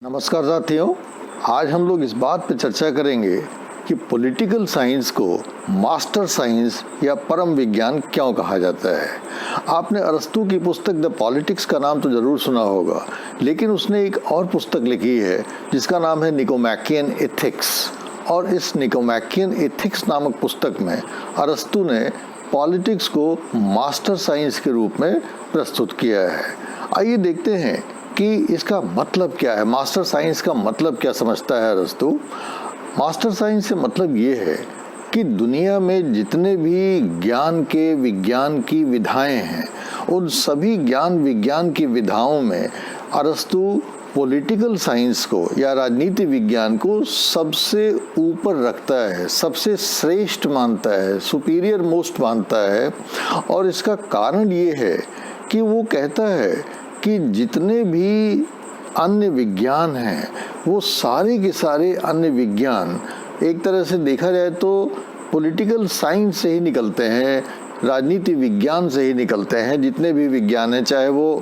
नमस्कार साथियों, आज हम लोग इस बात पर चर्चा करेंगे कि पॉलिटिकल साइंस को मास्टर साइंस या परम विज्ञान क्यों कहा जाता है। आपने अरस्तू की पुस्तक द पॉलिटिक्स का नाम तो जरूर सुना होगा, लेकिन उसने एक और पुस्तक लिखी है जिसका नाम है निकोमैकियन एथिक्स। और इस निकोमैकियन एथिक्स नामक पुस्तक में अरस्तू ने पॉलिटिक्स को मास्टर साइंस के रूप में प्रस्तुत किया है। आइए देखते हैं कि इसका मतलब क्या है। मास्टर साइंस का मतलब क्या समझता है अरस्तू। मास्टर साइंस से मतलब ये है कि दुनिया में जितने भी ज्ञान के विज्ञान की विधाएं हैं, उन सभी ज्ञान विज्ञान की विधाओं में अरस्तू पॉलिटिकल साइंस को या राजनीति विज्ञान को सबसे ऊपर रखता है, सबसे श्रेष्ठ मानता है, सुपीरियर मोस्ट मानता है। और इसका कारण ये है कि वो कहता है कि जितने भी अन्य विज्ञान हैं वो सारे के सारे अन्य विज्ञान एक तरह से देखा जाए तो पॉलिटिकल साइंस से ही निकलते हैं, राजनीति विज्ञान से ही निकलते हैं। जितने भी विज्ञान हैं, चाहे वो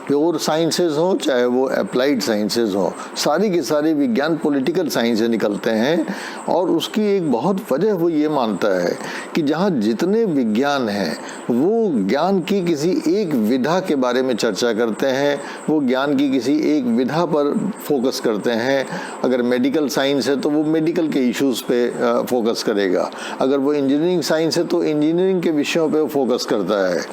प्योर साइंसेज हो चाहे वो अप्लाइड साइंसेज हो, सारी के सारे विज्ञान पॉलिटिकल साइंस से निकलते हैं। और उसकी एक बहुत वजह वो ये मानता है कि जहाँ जितने विज्ञान हैं वो ज्ञान की किसी एक विधा के बारे में चर्चा करते हैं, वो ज्ञान की किसी एक विधा पर फोकस करते हैं। अगर मेडिकल साइंस है तो वो मेडिकल के इश्यूज पे फोकस करेगा, अगर वो इंजीनियरिंग साइंस है तो इंजीनियरिंग के विषयों पे फोकस करता है।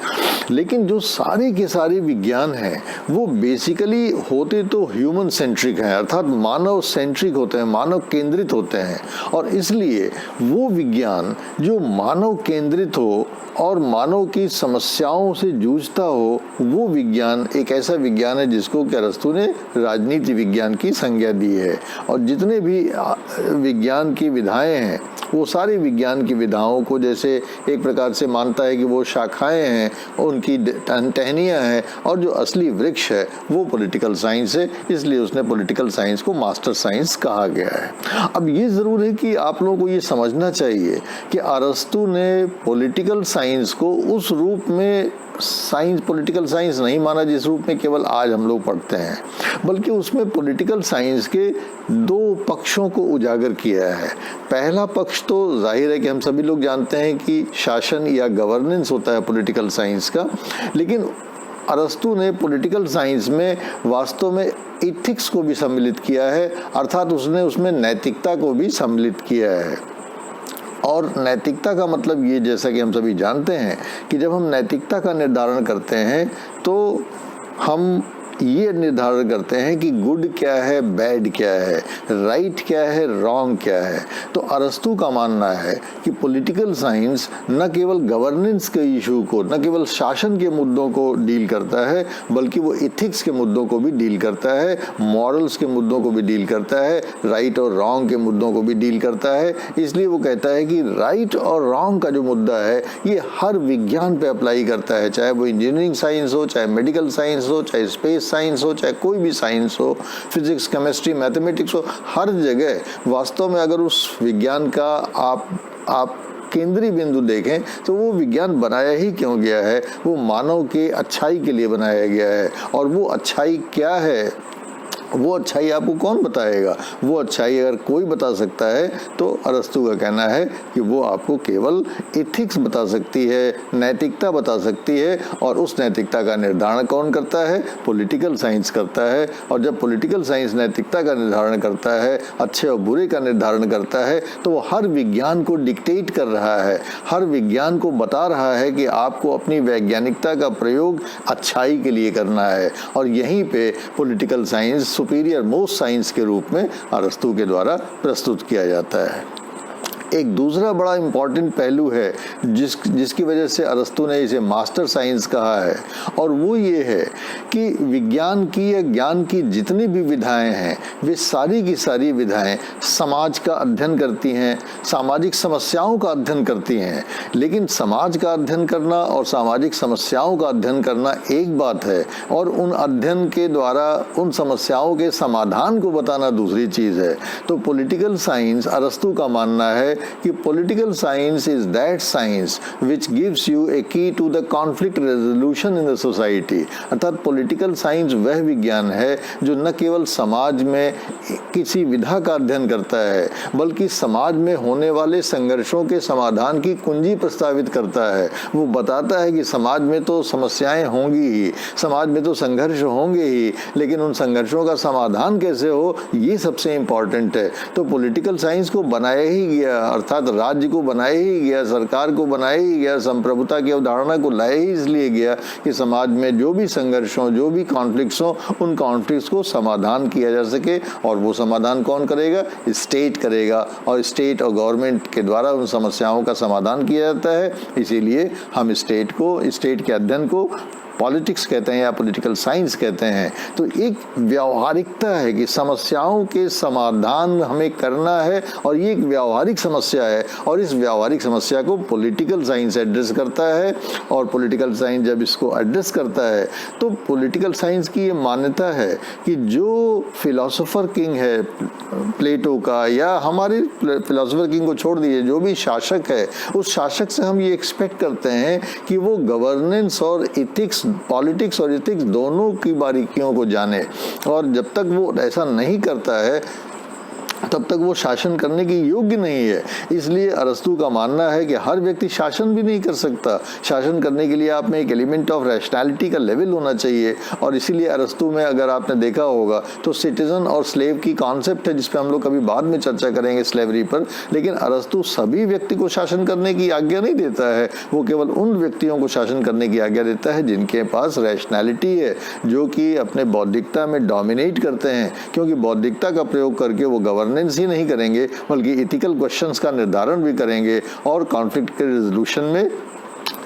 लेकिन जो सारे के सारे विज्ञान हैं वो बेसिकली होते तो ह्यूमन सेंट्रिक हैं, अर्थात मानव सेंट्रिक होते हैं, मानव केंद्रित होते हैं। और इसलिए वो विज्ञान जो मानव केंद्रित हो और मानव की समस्याओं से जूझता हो, वो विज्ञान एक ऐसा विज्ञान है जिसको कि अरस्तू ने राजनीति विज्ञान की संज्ञा दी है। और जितने भी विज्ञान की विधाएं हैं वो सारी विज्ञान की विधाओं को जैसे एक प्रकार से मानता है कि वो शाखाएं हैं, उनकी टहनियाँ हैं, और जो असली वृक्ष है वो पॉलिटिकल साइंस है। इसलिए उसने पॉलिटिकल साइंस को मास्टर साइंस कहा गया है। अब ये ज़रूर है कि आप लोगों को ये समझना चाहिए कि अरस्तू ने पॉलिटिकल साइंस को उस रूप में साइंस पॉलिटिकल साइंस नहीं माना जिस रूप में केवल आज हम लोग पढ़ते हैं, बल्कि उसमें पॉलिटिकल साइंस के दो पक्षों को उजागर किया है। पहला पक्ष तो जाहिर है कि हम सभी लोग जानते हैं कि शासन या गवर्नेंस होता है पॉलिटिकल साइंस का, लेकिन अरस्तू ने पॉलिटिकल साइंस में वास्तव में एथिक्स को भी सम्मिलित किया है, अर्थात उसने उसमें नैतिकता को भी सम्मिलित किया है। और नैतिकता का मतलब ये, जैसा कि हम सभी जानते हैं कि जब हम नैतिकता का निर्धारण करते हैं तो हम ये निर्धारण करते हैं कि गुड क्या है, बैड क्या है, राइट क्या है, रॉन्ग क्या है। तो अरस्तू का मानना है कि पॉलिटिकल साइंस न केवल गवर्नेंस के इशू को, न केवल शासन के मुद्दों को डील करता है, बल्कि वो एथिक्स के मुद्दों को भी डील करता है, मॉरल्स के मुद्दों को भी डील करता है, राइट और रॉन्ग के मुद्दों को भी डील करता है। इसलिए वो कहता है कि राइट और रॉन्ग का जो मुद्दा है ये हर विज्ञान पे अप्लाई करता है, चाहे वो इंजीनियरिंग साइंस हो, चाहे मेडिकल साइंस हो, चाहे स्पेस साइंस हो, चाहे कोई भी साइंस हो, फिजिक्स, केमिस्ट्री, मैथमेटिक्स हो, हर जगह वास्तव में अगर उस विज्ञान का आप केंद्रीय बिंदु देखें तो वो विज्ञान बनाया ही क्यों गया है, वो मानव के अच्छाई के लिए बनाया गया है। और वो अच्छाई क्या है, वो अच्छाई आपको कौन बताएगा? वो अच्छाई अगर कोई बता सकता है तो अरस्तू का कहना है कि वो आपको केवल एथिक्स बता सकती है, नैतिकता बता सकती है। और उस नैतिकता का निर्धारण कौन करता है? पॉलिटिकल साइंस करता है। और जब पॉलिटिकल साइंस नैतिकता का निर्धारण करता है, अच्छे और बुरे का निर्धारण करता है, तो वो हर विज्ञान को डिक्टेट कर रहा है, हर विज्ञान को बता रहा है कि आपको अपनी वैज्ञानिकता का प्रयोग अच्छाई के लिए करना है। और यहीं पे political science superior most science के रूप में अरस्तू के द्वारा प्रस्तुत किया जाता है। एक दूसरा बड़ा इम्पॉर्टेंट पहलू है जिसकी वजह से अरस्तू ने इसे मास्टर साइंस कहा है, और वो ये है कि विज्ञान की या ज्ञान की जितनी भी विधाएं हैं वे सारी की सारी विधाएं समाज का अध्ययन करती हैं, सामाजिक समस्याओं का अध्ययन करती हैं। लेकिन समाज का अध्ययन करना और सामाजिक समस्याओं का अध्ययन करना एक बात है, और उन अध्ययन के द्वारा उन समस्याओं के समाधान को बताना दूसरी चीज़ है। तो पॉलिटिकल साइंस अरस्तू का मानना है कि political science is that science which gives you a key to the conflict resolution in the society. अर्थात पॉलिटिकल साइंस वह विज्ञान है जो न केवल समाज में किसी विधा का अध्ययन करता है बल्कि समाज में होने वाले संघर्षों के समाधान की कुंजी प्रस्तावित करता है। वो बताता है कि समाज में तो समस्याएं होंगी ही, समाज में तो संघर्ष होंगे ही, लेकिन उन संघर्षों का समाधान कैसे हो ये सबसे इम्पोर्टेंट है। तो पॉलिटिकल साइंस को बनाया ही गया, अर्थात राज्य को बनाया ही गया, सरकार को बनाया ही गया, संप्रभुता की अवधारणा को लाया ही इसलिए गया कि समाज में जो भी संघर्ष हो, जो भी कॉन्फ्लिक्ट्स हो, उन कॉन्फ्लिक्ट्स को समाधान किया जा सके। और वो समाधान कौन करेगा? स्टेट करेगा, और स्टेट और गवर्नमेंट के द्वारा उन समस्याओं का समाधान किया जाता है। इसीलिए हम स्टेट के अध्ययन को पॉलिटिक्स कहते हैं या पॉलिटिकल साइंस कहते हैं। तो एक व्यावहारिकता है कि समस्याओं के समाधान हमें करना है, और ये एक व्यावहारिक समस्या है, और इस व्यावहारिक समस्या को पॉलिटिकल साइंस एड्रेस करता है। और पॉलिटिकल साइंस जब इसको एड्रेस करता है तो पॉलिटिकल साइंस की ये मान्यता है कि जो फिलोसोफर किंग है प्लेटो का, या हमारे फिलोसोफर किंग को छोड़ दीजिए, जो भी शासक है, उस शासक से हम ये एक्सपेक्ट करते हैं कि वो गवर्नेंस और इथिक्स, पॉलिटिक्स और इथिक्स दोनों की बारीकियों को जाने। और जब तक वो ऐसा नहीं करता है तब तक वो शासन करने की योग्य नहीं है। इसलिए अरस्तू का मानना है कि हर व्यक्ति शासन भी नहीं कर सकता। शासन करने के लिए आप में एक एलिमेंट ऑफ रैशनैलिटी का लेवल होना चाहिए। और इसीलिए अरस्तू में अगर आपने देखा होगा तो सिटीजन और स्लेव की कॉन्सेप्ट है, जिस पे हम लोग कभी बाद में चर्चा करेंगे स्लेवरी पर। लेकिन अरस्तू सभी व्यक्ति को शासन करने की आज्ञा नहीं देता है, वो केवल उन व्यक्तियों को शासन करने की आज्ञा देता है जिनके पास रैशनैलिटी है, जो कि अपने बौद्धिकता में डोमिनेट करते हैं। क्योंकि बौद्धिकता का प्रयोग करके वो गवर्नेंस ही नहीं करेंगे बल्कि इथिकल क्वेश्चंस का निर्धारण भी करेंगे, और कॉन्फ्लिक्ट के रेजोल्यूशन में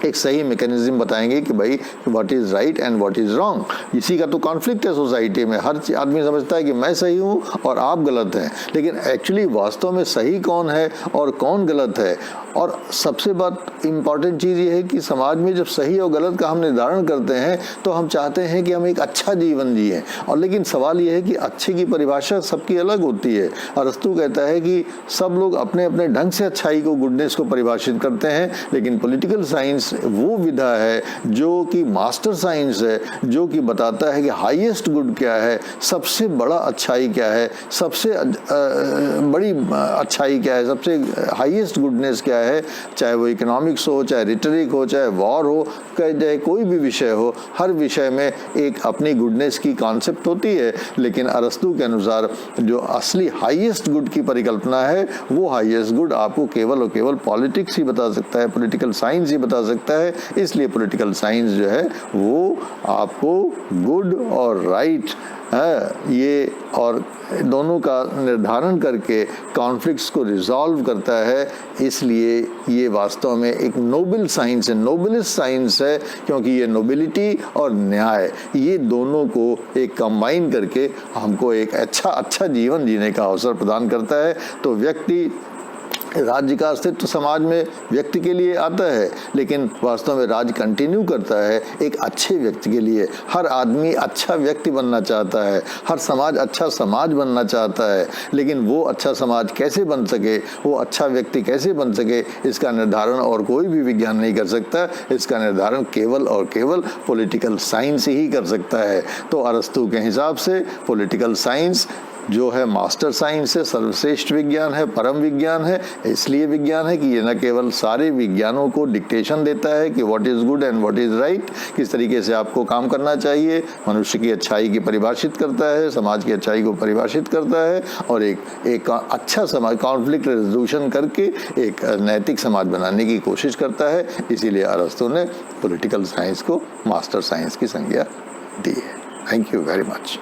एक सही मैकेनिज्म बताएंगे कि भाई what is right and what is wrong. इसी का तो कॉन्फ्लिक्ट है सोसाइटी में। हर आदमी समझता है कि मैं सही हूँ और आप गलत हैं, लेकिन एक्चुअली वास्तव में सही कौन है और कौन गलत है। और सबसे बात इम्पॉर्टेंट चीज़ ये है कि समाज में जब सही और गलत का हम निर्धारण करते हैं तो हम चाहते हैं कि हम एक अच्छा जीवन जिए। और लेकिन सवाल ये है कि अच्छे की परिभाषा सबकी अलग होती है। अरस्तू कहता है कि सब लोग अपने अपने ढंग से अच्छाई को, गुडनेस को परिभाषित करते हैं, लेकिन पॉलिटिकल साइंस वो विधा है जो कि मास्टर साइंस है, जो कि बताता है कि हाईएस्ट गुड क्या है, सबसे बड़ा अच्छाई क्या है, सबसे बड़ी अच्छाई क्या है, सबसे हाईएस्ट गुडनेस क्या है। चाहे वो इकोनॉमिक्स हो, चाहे रिटरिक हो, चाहे वॉर हो, चाहे कोई भी विषय हो, हर विषय में एक अपनी गुडनेस की कॉन्सेप्ट होती है। लेकिन अरस्तू के अनुसार जो असली हाईएस्ट गुड की परिकल्पना है, वो हाईएस्ट गुड आपको केवल और केवल पॉलिटिक्स ही बता सकता है, पॉलिटिकल साइंस ही बता सकता है। इसलिए पॉलिटिकल साइंस जो है वो आपको गुड और राइट ये और दोनों का निर्धारण करके कॉन्फ्लिक्ट्स को रिजॉल्व करता है। इसलिए ये वास्तव में एक नोबल साइंस है, नोबलिस्ट साइंस है, क्योंकि ये नोबिलिटी और न्याय, ये दोनों को एक कंबाइन करके हमको एक अच्छा जीवन जीने का अवसर प्रदान करता है। तो व्यक्ति, राज्य का अस्तित्व समाज में व्यक्ति के लिए आता है, लेकिन वास्तव में राज्य कंटिन्यू करता है एक अच्छे व्यक्ति के लिए। हर आदमी अच्छा व्यक्ति बनना चाहता है, हर समाज अच्छा समाज बनना चाहता है, लेकिन वो अच्छा समाज कैसे बन सके, वो अच्छा व्यक्ति कैसे बन सके, इसका निर्धारण और कोई भी विज्ञान नहीं कर सकता। इसका निर्धारण केवल और केवल पॉलिटिकल साइंस ही कर सकता है। तो अरस्तू के हिसाब से पॉलिटिकल साइंस जो है मास्टर साइंस है, सर्वश्रेष्ठ विज्ञान है, परम विज्ञान है। इसलिए विज्ञान है कि ये न केवल सारे विज्ञानों को डिक्टेशन देता है कि what is good and what is right, किस तरीके से आपको काम करना चाहिए, मनुष्य की अच्छाई की परिभाषित करता है, समाज की अच्छाई को परिभाषित करता है, और एक अच्छा समाज, कॉन्फ्लिक्ट रेजोल्यूशन करके एक नैतिक समाज बनाने की कोशिश करता है। इसीलिए अरस्तू ने पॉलिटिकल साइंस को मास्टर साइंस की संज्ञा दी है। Thank you very much.